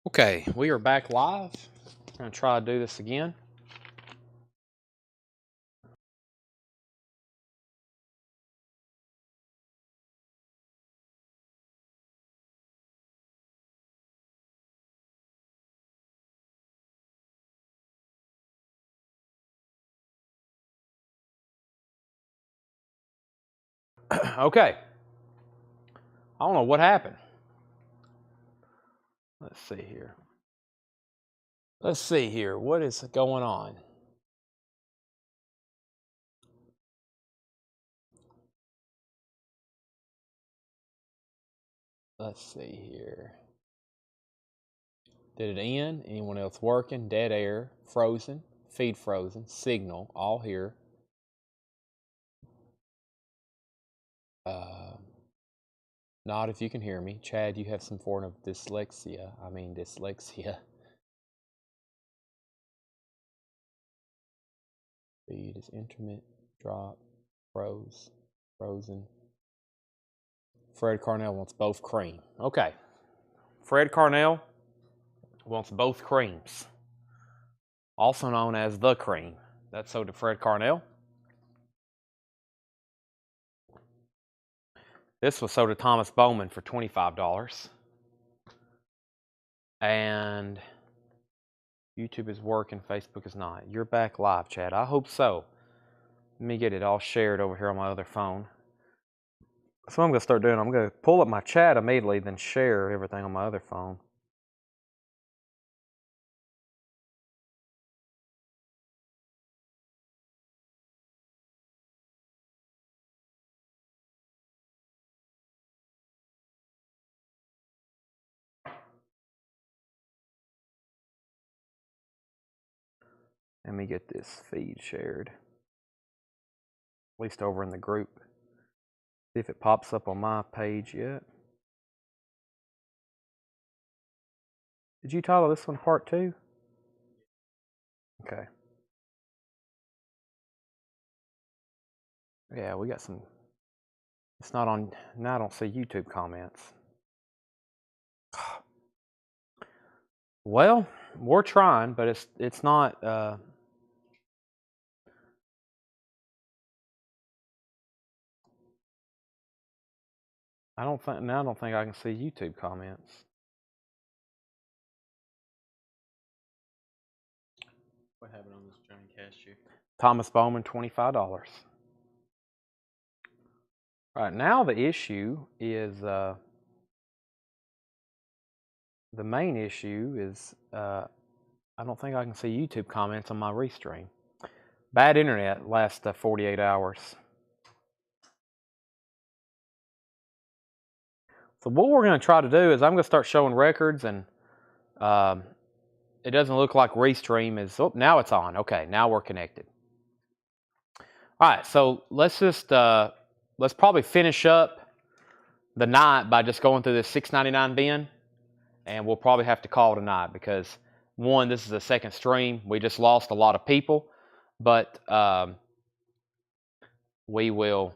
Okay, we are back live. I'm going to try to do this again. Okay. I don't know what happened. Let's see here. What is going on? Let's see here. Did it end? Anyone else working? Dead air. Frozen. Feed frozen. Signal. All here. Not if you can hear me. Chad, you have some form of dyslexia. Feed is intermittent. Drop. Froze. Frozen. Fred Carnell wants both cream. Okay. Fred Carnell wants both creams, also known as the cream. That's sold to Fred Carnell. This was sold to Thomas Bowman for $25. And YouTube is working, Facebook is not. You're back live, Chad. I hope so. Let me get it all shared over here on my other phone. So what I'm going to start doing, I'm going to pull up my chat immediately, then share everything on my other phone. Let me get this feed shared, at least over in the group. See if it pops up on my page yet. Did you title this one part 2? Okay. Yeah, we got some. It's not on. Now I don't see YouTube comments. Well, we're trying, but it's not. I don't think I can see YouTube comments. What happened on this Johnny Cash year? Thomas Bowman, $25. All right, now the issue is the main issue is I don't think I can see YouTube comments on my restream. Bad internet last 48 hours. So what we're going to try to do is I'm going to start showing records, and it doesn't look like restream is. Oh, now it's on. Okay, now we're connected. All right, so let's just let's probably finish up the night by just going through this 699 bin, and we'll probably have to call it a night because one, this is the second stream. We just lost a lot of people, but we will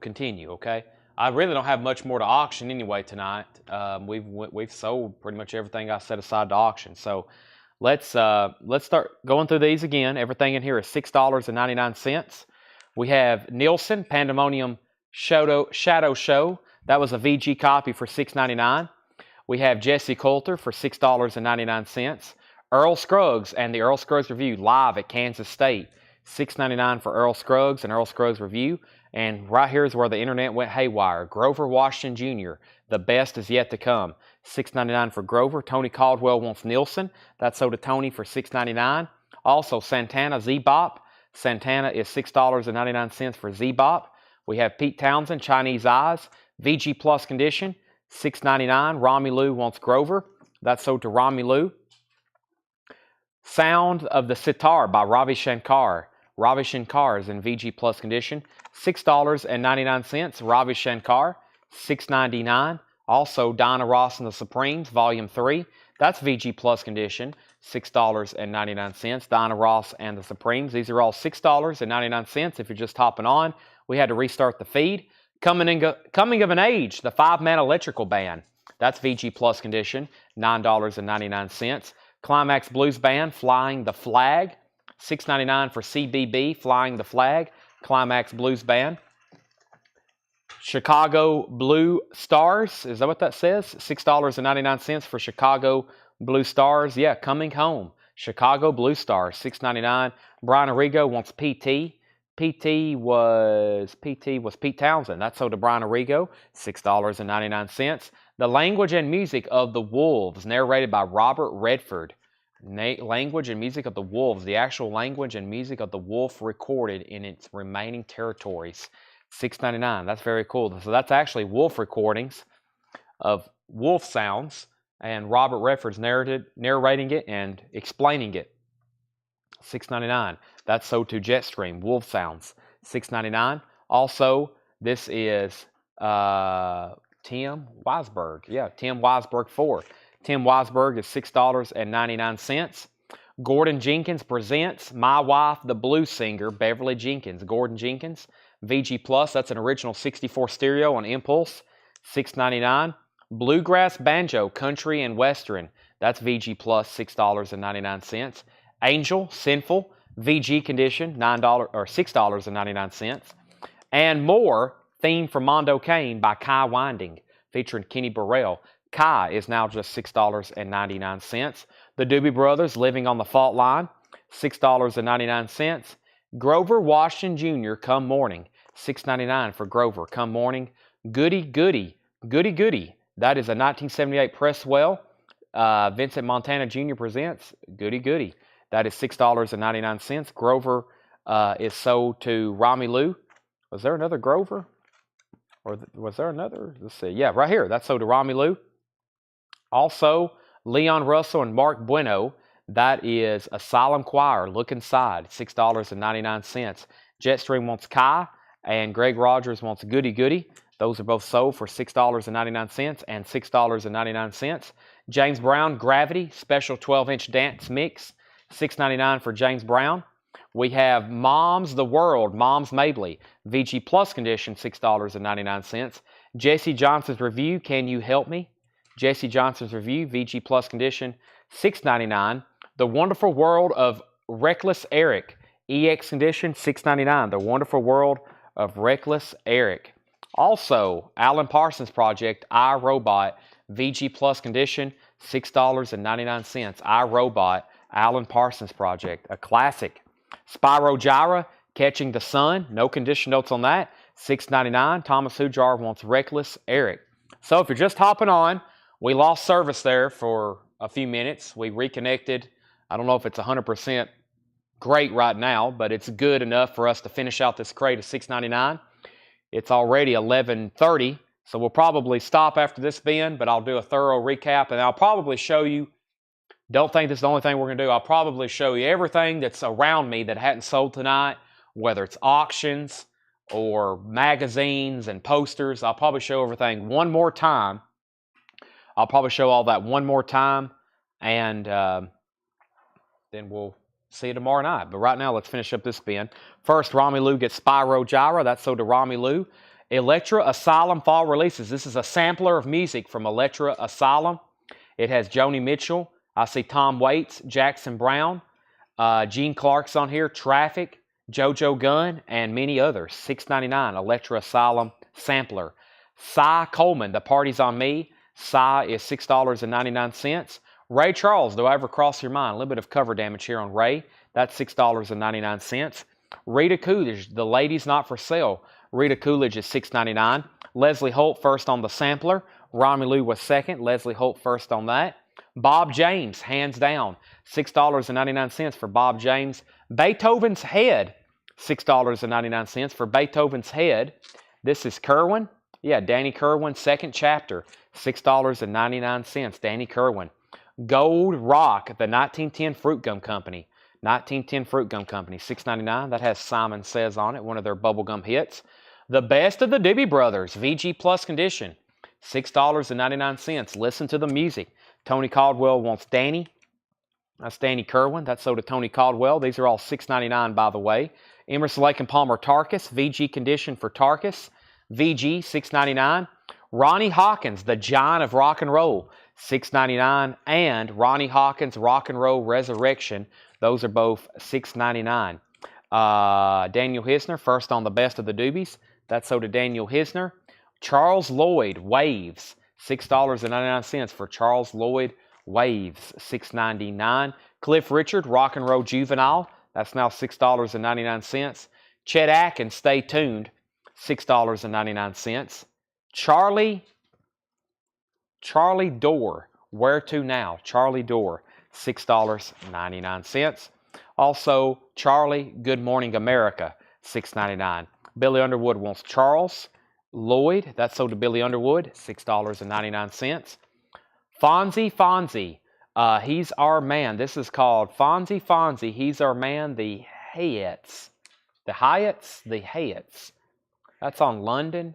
continue. Okay. I really don't have much more to auction anyway tonight. We've sold pretty much everything I set aside to auction. So let's start going through these again. Everything in here is $6.99. We have Nielsen Pandemonium Shadow Show. That was a VG copy for $6.99. We have Jesse Coulter for $6.99. Earl Scruggs and the Earl Scruggs Review live at Kansas State. $6.99 for Earl Scruggs and Earl Scruggs Review. And right here is where the internet went haywire. Grover Washington Jr., the best is yet to come. $6.99 for Grover. Tony Caldwell wants Nielsen. That's sold to Tony for $6.99. Also, Santana Z-Bop. Santana is $6.99 for Z-Bop. We have Pete Townsend, Chinese Eyes. VG Plus Condition, $6.99. Rami Lou wants Grover. That's sold to Rami Lou. Sound of the Sitar by Ravi Shankar. Ravi Shankar is in VG Plus Condition. $6.99. Ravi Shankar. $6.99. Also, Dinah Ross and the Supremes, Volume 3. That's VG Plus Condition. $6.99. Dinah Ross and the Supremes. These are all $6.99 if you're just hopping on. We had to restart the feed. Coming of an Age, the 5-man electrical band. That's VG Plus condition, $9.99. Climax Blues Band, Flying the Flag, $6.99 for CBB, Flying the Flag, Climax Blues Band. Chicago Blue Stars, is that what that says? $6.99 for Chicago Blue Stars. Yeah, Coming Home. Chicago Blue Stars, $6.99. Brian Arrigo wants PT. PT was Pete Townsend. That's sold to Brian Arrigo, $6.99. The Language and Music of the Wolves, narrated by Robert Redford. Language and Music of the Wolves, the actual language and music of the wolf recorded in its remaining territories. $6.99. That's very cool. So that's actually wolf recordings of wolf sounds, and Robert Redford's narrating it and explaining it. $6.99. That's sold to Jetstream. Wolf sounds. $6.99. Also, this is Tim Weisberg. Yeah, Tim Weisberg 4. Tim Weisberg is $6.99. Gordon Jenkins presents My Wife, the Blues Singer, Beverly Jenkins. Gordon Jenkins, VG Plus. That's an original 64 stereo on Impulse, $6.99. Bluegrass Banjo, Country and Western. That's VG Plus, $6.99. Angel, Sinful, VG Condition, $6.99. And More, Theme from Mondo Kane by Kai Winding, featuring Kenny Burrell. Kai is now just $6.99. The Doobie Brothers, Living on the Fault Line, $6.99. Grover Washington Jr., Come Morning, $6.99 for Grover, Come Morning. Goody Goody, Goody Goody. That is a 1978 Presswell. Vincent Montana Jr. presents Goody Goody. That is $6.99. Grover is sold to Rami Lou. Was there another Grover? Or was there another? Let's see. Yeah, right here. That's sold to Rami Lou. Also, Leon Russell and Mark Bueno. That is Asylum Choir, Look Inside, $6.99. Jetstream wants Kai, and Greg Rogers wants Goody Goody. Those are both sold for $6.99 and $6.99. James Brown, Gravity, special 12-inch dance mix, $6.99 for James Brown. We have Mom's the World, Mom's Mabley, VG Plus condition, $6.99. Jesse Johnson's Review, Can You Help Me? Jesse Johnson's Review, VG Plus condition, $6.99. The Wonderful World of Reckless Eric, EX condition, $6.99. The Wonderful World of Reckless Eric. Also, Alan Parsons Project, I, Robot, VG Plus condition, $6.99. I, Robot, Alan Parsons Project, a classic. Spyro Gyra, Catching the Sun, no condition notes on that, $6.99. Thomas Hujar wants Reckless Eric. So if you're just hopping on, we lost service there for a few minutes. We reconnected. I don't know if it's 100% great right now, but it's good enough for us to finish out this crate of $6.99. It's already 11:30, so we'll probably stop after this bin, but I'll do a thorough recap, and I'll probably show you, don't think this is the only thing we're going to do, I'll probably show you everything that's around me that hadn't sold tonight, whether it's auctions or magazines and posters. I'll probably show everything one more time. I'll probably show all that one more time, and then we'll see you tomorrow night. But right now, let's finish up this bin. First, Rami Lou gets Spyro Gyra. That's sold to Rami Lou. Electra Asylum Fall Releases. This is a sampler of music from Electra Asylum. It has Joni Mitchell. I see Tom Waits, Jackson Brown, Gene Clark's on here, Traffic, JoJo Gunn, and many others. $6.99, Electra Asylum sampler. Cy Coleman, The Party's on Me. Cy is $6.99. Ray Charles, Do I Ever Cross Your Mind? A little bit of cover damage here on Ray. That's $6.99. Rita Coolidge, The Ladies Not For Sale. Rita Coolidge is $6.99. Leslie Holt first on the sampler. Rami Lou was second. Leslie Holt first on that. Bob James, hands down, $6.99 for Bob James. Beethoven's Head, $6.99 for Beethoven's Head. This is Kerwin. Yeah, Danny Kerwin, second chapter, $6.99. Danny Kerwin. Gold Rock, the 1910 Fruit Gum Company. 1910 Fruit Gum Company, $6.99. That has Simon Says on it, one of their bubblegum hits. The Best of the Doobie Brothers, VG Plus condition, $6.99. Listen to the music. Tony Caldwell wants Danny. That's Danny Kerwin. That's sold to Tony Caldwell. These are all $6.99, by the way. Emerson, Lake and Palmer Tarkus, VG condition for Tarkus. VG, $6.99. Ronnie Hawkins, the giant of rock and roll, $6.99, and Ronnie Hawkins, Rock and Roll Resurrection. Those are both $6.99. Daniel Hisner, first on the Best of the Doobies. That's sold to Daniel Hisner. Charles Lloyd, Waves, $6.99 for Charles Lloyd Waves, $6.99. Cliff Richard, Rock and Roll Juvenile, that's now $6.99. Chet Atkins, Stay Tuned, $6.99. Charlie Dorr, Where To Now, Charlie Dorr, $6.99. Also, Charlie, Good Morning America, $6.99. Billy Underwood wants Charles Lloyd, that's sold to Billy Underwood, $6.99. Fonzie, He's Our Man. This is called Fonzie, He's Our Man, the Hayets. The Hayets. That's on London.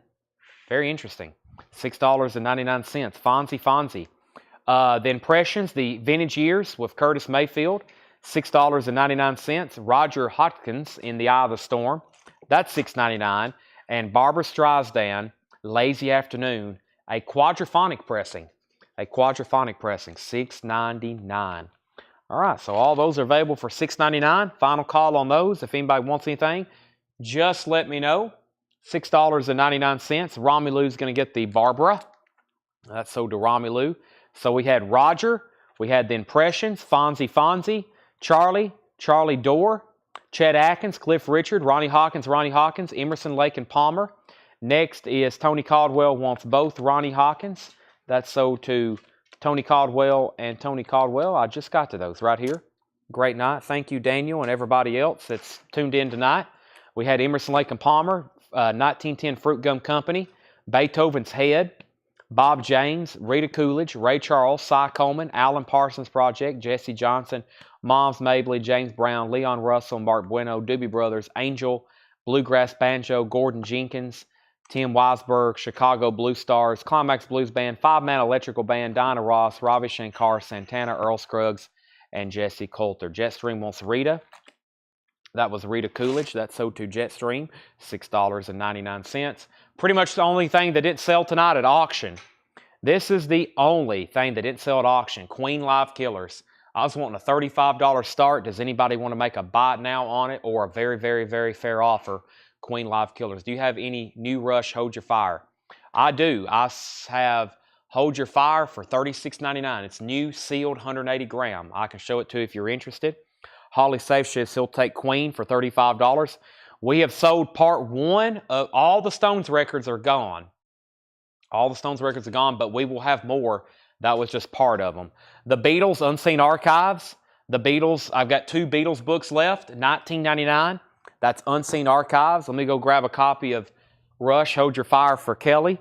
Very interesting. $6.99. Fonzie. The Impressions, the Vintage Years with Curtis Mayfield, $6.99. Roger Hodgkins, In the Eye of the Storm, that's $6.99. And Barbara Streisand, Lazy Afternoon, a quadraphonic pressing, $6.99. All right, so all those are available for $6.99. Final call on those. If anybody wants anything, just let me know. $6.99. Romulu's going to get the Barbara. That's sold to Romulu. So we had Roger, we had the Impressions, Fonzie, Charlie Dorr, Chet Atkins, Cliff Richard, Ronnie Hawkins, Emerson, Lake and Palmer. Next is Tony Caldwell wants both Ronnie Hawkins. That's sold to Tony Caldwell and Tony Caldwell. I just got to those right here. Great night. Thank you, Daniel, and everybody else that's tuned in tonight. We had Emerson, Lake and Palmer, 1910 Fruit Gum Company, Beethoven's Head, Bob James, Rita Coolidge, Ray Charles, Cy Coleman, Alan Parsons Project, Jesse Johnson, Moms Mabley, James Brown, Leon Russell, Mark Bueno, Doobie Brothers, Angel, Bluegrass Banjo, Gordon Jenkins, Tim Weisberg, Chicago Blue Stars, Climax Blues Band, Five Man Electrical Band, Dinah Ross, Ravi Shankar, Santana, Earl Scruggs, and Jesse Coulter. Jetstream wants Rita. That was Rita Coolidge. That's sold to Jetstream, $6.99. Pretty much the only thing that didn't sell tonight at auction. This is the only thing that didn't sell at auction. Queen Live Killers. I was wanting a $35 start. Does anybody want to make a buy now on it or a very, very, very fair offer? Queen Live Killers. Do you have any new Rush Hold Your Fire? I do. I have Hold Your Fire for $36.99. It's new, sealed, 180 gram. I can show it to you if you're interested. Holly Safe says he'll take Queen for $35. We have sold part one of all the Stones records are gone. All the Stones records are gone, but we will have more. That was just part of them. The Beatles Unseen Archives. The Beatles, I've got 2 Beatles books left, $19.99. That's Unseen Archives. Let me go grab a copy of Rush Hold Your Fire for Kelly.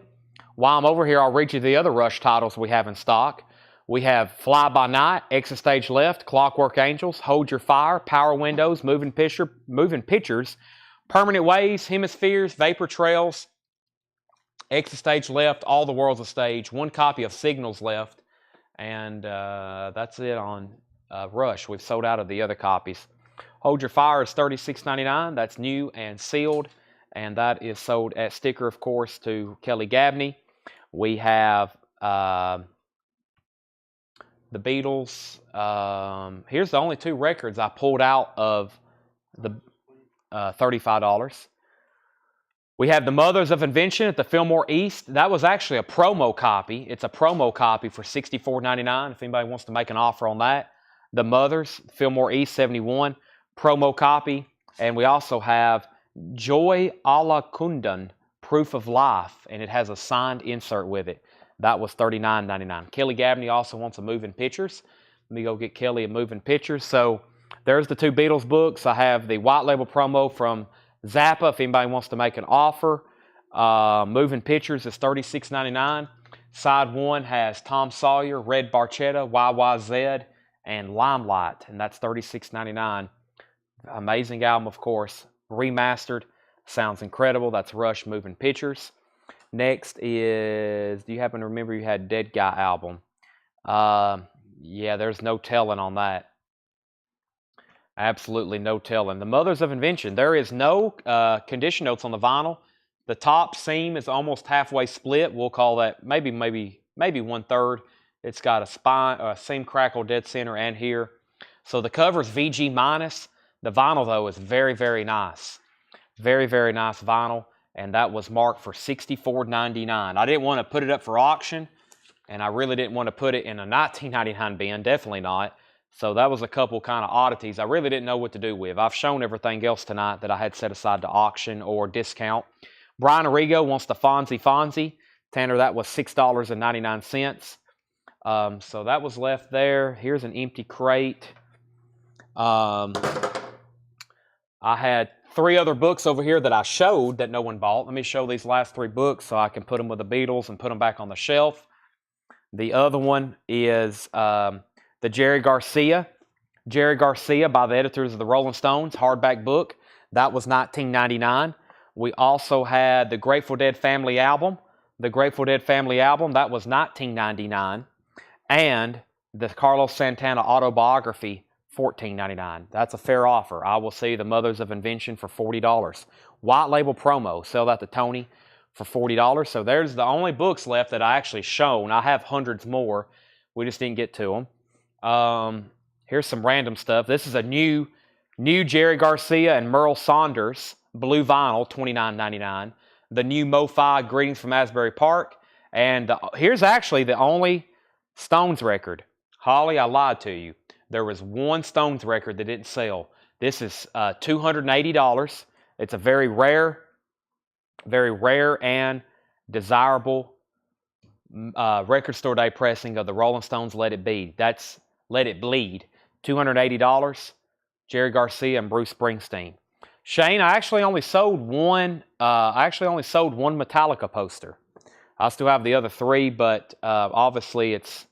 While I'm over here, I'll read you the other Rush titles we have in stock. We have Fly By Night, Exit Stage Left, Clockwork Angels, Hold Your Fire, Power Windows, Moving Pictures, Permanent Ways, Hemispheres, Vapor Trails, Exit Stage Left, All the World's a Stage, 1 copy of Signals left, and that's it on Rush. We've sold out of the other copies. Hold Your Fire is $36.99. That's new and sealed, and that is sold at sticker, of course, to Kelly Gabney. We have the Beatles. Here's the only 2 records I pulled out of the $35. We have The Mothers of Invention at the Fillmore East. That was actually a promo copy. It's a promo copy for $64.99 if anybody wants to make an offer on that. The Mothers, Fillmore East 71, promo copy. And we also have Joy Ala Kundan, Proof of Life, and it has a signed insert with it. That was $39.99. Kelly Gabney also wants a Moving Pictures. Let me go get Kelly a Moving Pictures. So there's the 2 Beatles books. I have the white label promo from Zappa if anybody wants to make an offer. Moving Pictures is $36.99. Side 1 has Tom Sawyer, Red Barchetta, YYZ, and Limelight, and that's $36.99. Amazing album, of course. Remastered. Sounds incredible. That's Rush Moving Pictures. Next is, do you happen to remember you had Dead Guy album? Yeah, there's no telling on that. Absolutely no telling. The Mothers of Invention. There is no condition notes on the vinyl. The top seam is almost halfway split. We'll call that maybe 1/3. It's got a spine, a seam crackle dead center, and here. So the cover is VG minus. The vinyl though is very, very nice. Very, very nice vinyl, and that was marked for $64.99. I didn't want to put it up for auction, and I really didn't want to put it in a $19.99 bin. Definitely not. So that was a couple kind of oddities I really didn't know what to do with. I've shown everything else tonight that I had set aside to auction or discount. Brian Arrigo wants the Fonzie. Tanner, that was $6.99. So that was left there. Here's an empty crate. I had 3 other books over here that I showed that no one bought. Let me show these last 3 books so I can put them with the Beatles and put them back on the shelf. The other one is the Jerry Garcia by the editors of the Rolling Stones, hardback book. That was $19.99. We also had the Grateful Dead Family Album. The Grateful Dead Family Album, that was $19.99. And the Carlos Santana autobiography, $14.99. That's a fair offer. I will see the Mothers of Invention for $40. White label promo, sell that to Tony for $40. So there's the only books left that I actually shown. I have hundreds more. We just didn't get to them. Here's some random stuff. This is a new Jerry Garcia and Merle Saunders blue vinyl, $29.99. The new Mo-Fi Greetings from Asbury Park. And here's actually the only Stones record. Holly, I lied to you. There was one Stones record that didn't sell. This is $280. It's a very rare and desirable record store day pressing of the Rolling Stones Let It Be. That's Let It Bleed. $280. Jerry Garcia and Bruce Springsteen. Shane, I actually only sold one Metallica poster. I still have the other 3, but obviously it's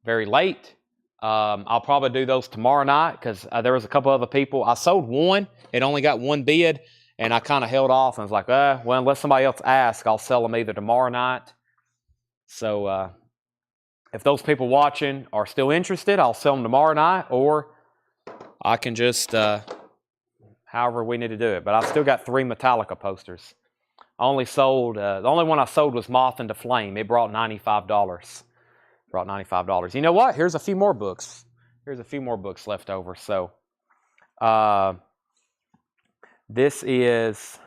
very late. I'll probably do those tomorrow night because there was a couple other people. I sold one. It only got 1 bid, and I kind of held off and was like, well, unless somebody else asks, I'll sell them either tomorrow night. So if those people watching are still interested, I'll sell them tomorrow night, or I can just, however we need to do it. But I've still got 3 Metallica posters. I only sold, the only one I sold was Moth into Flame. It brought $95. You know what? Here's a few more books. Left over. So this is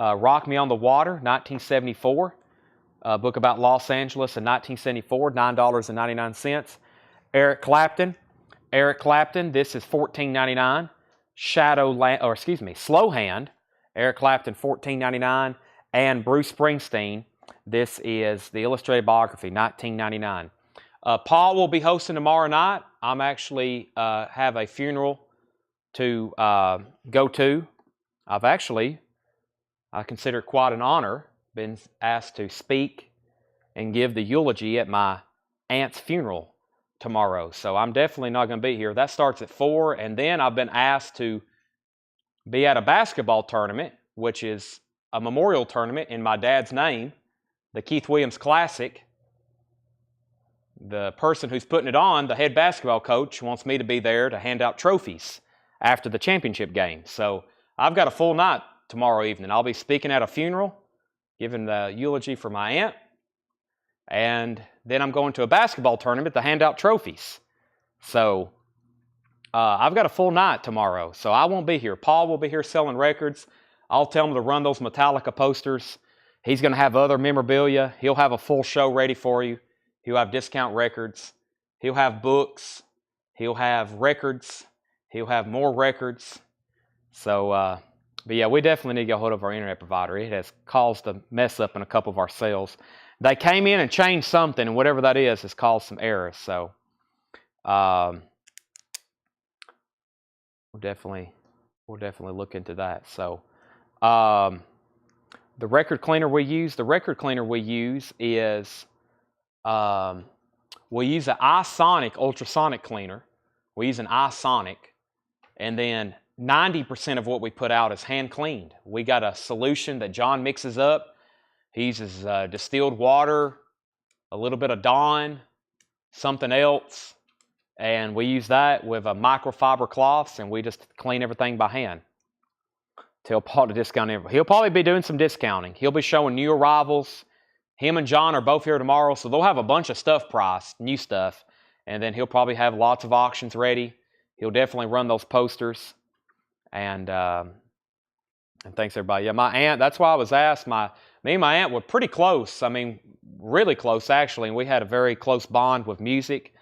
Rock Me on the Water, 1974. A book about Los Angeles in 1974, $9.99. Eric Clapton, this is $14.99. Slow Hand, Eric Clapton, $14.99. And Bruce Springsteen, this is the illustrated biography, $19.99. Paul will be hosting tomorrow night. I'm actually have a funeral to go to. I consider it quite an honor, been asked to speak and give the eulogy at my aunt's funeral tomorrow. So I'm definitely not going to be here. That starts at 4, and then I've been asked to be at a basketball tournament, which is a memorial tournament in my dad's name, the Keith Williams Classic. The person who's putting it on, the head basketball coach, wants me to be there to hand out trophies after the championship game. So I've got a full night tomorrow evening. I'll be speaking at a funeral, giving the eulogy for my aunt, and then I'm going to a basketball tournament to hand out trophies. So I've got a full night tomorrow, so I won't be here. Paul will be here selling records. I'll tell him to run those Metallica posters. He's going to have other memorabilia. He'll have a full show ready for you. He'll have discount records. He'll have books. He'll have records. He'll have more records. So, but yeah, we definitely need to get a hold of our internet provider. It has caused a mess up in a couple of our sales. They came in and changed something, and whatever that is has caused some errors. So, we'll definitely look into that. So, the record cleaner we use is we use an iSonic ultrasonic cleaner. We use an iSonic, and then 90% of what we put out is hand cleaned. We got a solution that John mixes up. He uses distilled water, a little bit of Dawn, something else, and we use that with a microfiber cloths, and we just clean everything by hand. Tell Paul to discount everything. He'll probably be doing some discounting. He'll be showing new arrivals. Him and John are both here tomorrow, so they'll have a bunch of stuff priced, new stuff. And then he'll probably have lots of auctions ready. He'll definitely run those posters. And thanks, everybody. Yeah, my aunt, that's why I was asked. Me and my aunt were pretty close. I mean, really close, actually. And we had a very close bond with music,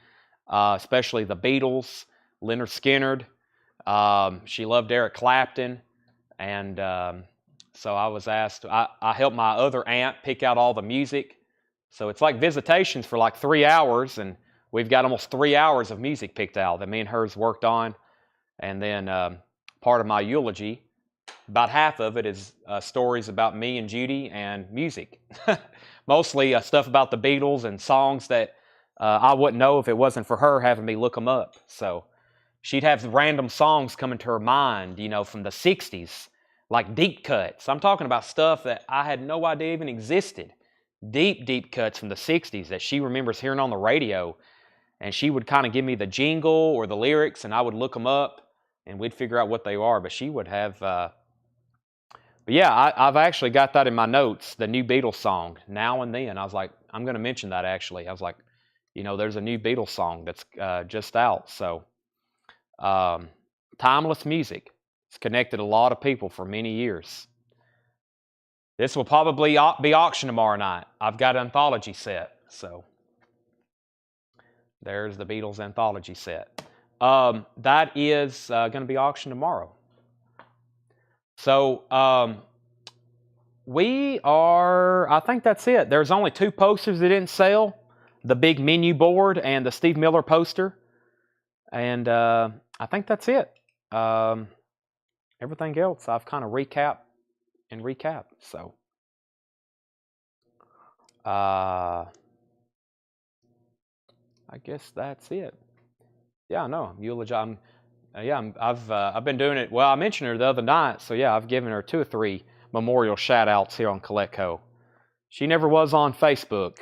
especially the Beatles, Leonard Skinner. She loved Eric Clapton. And so I was asked, I helped my other aunt pick out all the music. So it's like visitations for like 3 hours, and we've got almost 3 hours of music picked out that me and hers worked on. And then part of my eulogy, about half of it is stories about me and Judy and music. Mostly stuff about the Beatles and songs that I wouldn't know if it wasn't for her having me look them up. So she'd have random songs coming to her mind, from the 60s, like deep cuts. I'm talking about stuff that I had no idea even existed. Deep cuts from the 60s that she remembers hearing on the radio. And she would kind of give me the jingle or the lyrics, and I would look them up, and we'd figure out what they are. But she would have... but yeah, I've actually got that in my notes, the new Beatles song, Now and Then. I was like, I'm going to mention that, actually. I was like, there's a new Beatles song that's just out. So, timeless music. It's connected a lot of people for many years. This will probably be auctioned tomorrow night. I've got an anthology set, so there's the Beatles anthology set. That is going to be auctioned tomorrow. So I think that's it. There's only 2 posters that didn't sell, the big menu board and the Steve Miller poster. And I think that's it. Everything else I've kind of recap. So I guess that's it. Yeah, I know. Eulogy. I've been doing it. Well, I mentioned her the other night, so yeah, I've given her 2 or 3 memorial shout-outs here on Coletco. She never was on Facebook.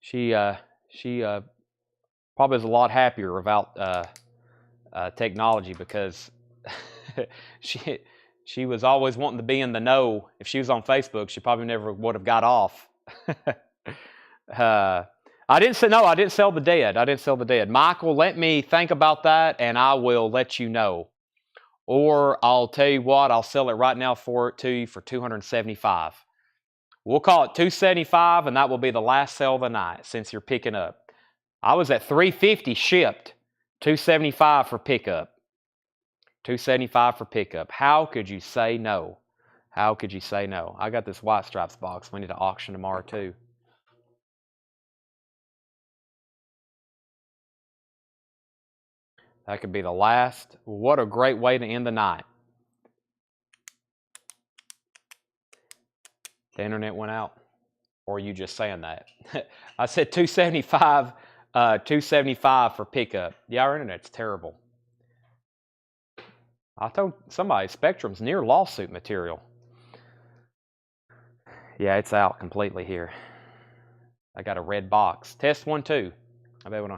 She probably is a lot happier without technology, because she was always wanting to be in the know. If she was on Facebook, she probably never would have got off. I didn't sell the dead. Michael, let me think about that, and I will let you know. Or I'll tell you what, I'll sell it right now to you for $275. We'll call it $275, and that will be the last sale of the night since you're picking up. I was at $350 shipped, $275 for pickup. $275 for pickup. How could you say no? How could you say no? I got this White Stripes box we need to auction tomorrow too. That could be the last. What a great way to end the night. The internet went out. Or are you just saying that? I said $275 for pickup. Yeah, our internet's terrible. I told somebody Spectrum's near lawsuit material. Yeah, it's out completely here. I got a red box. Test 1, 2. I bet we don't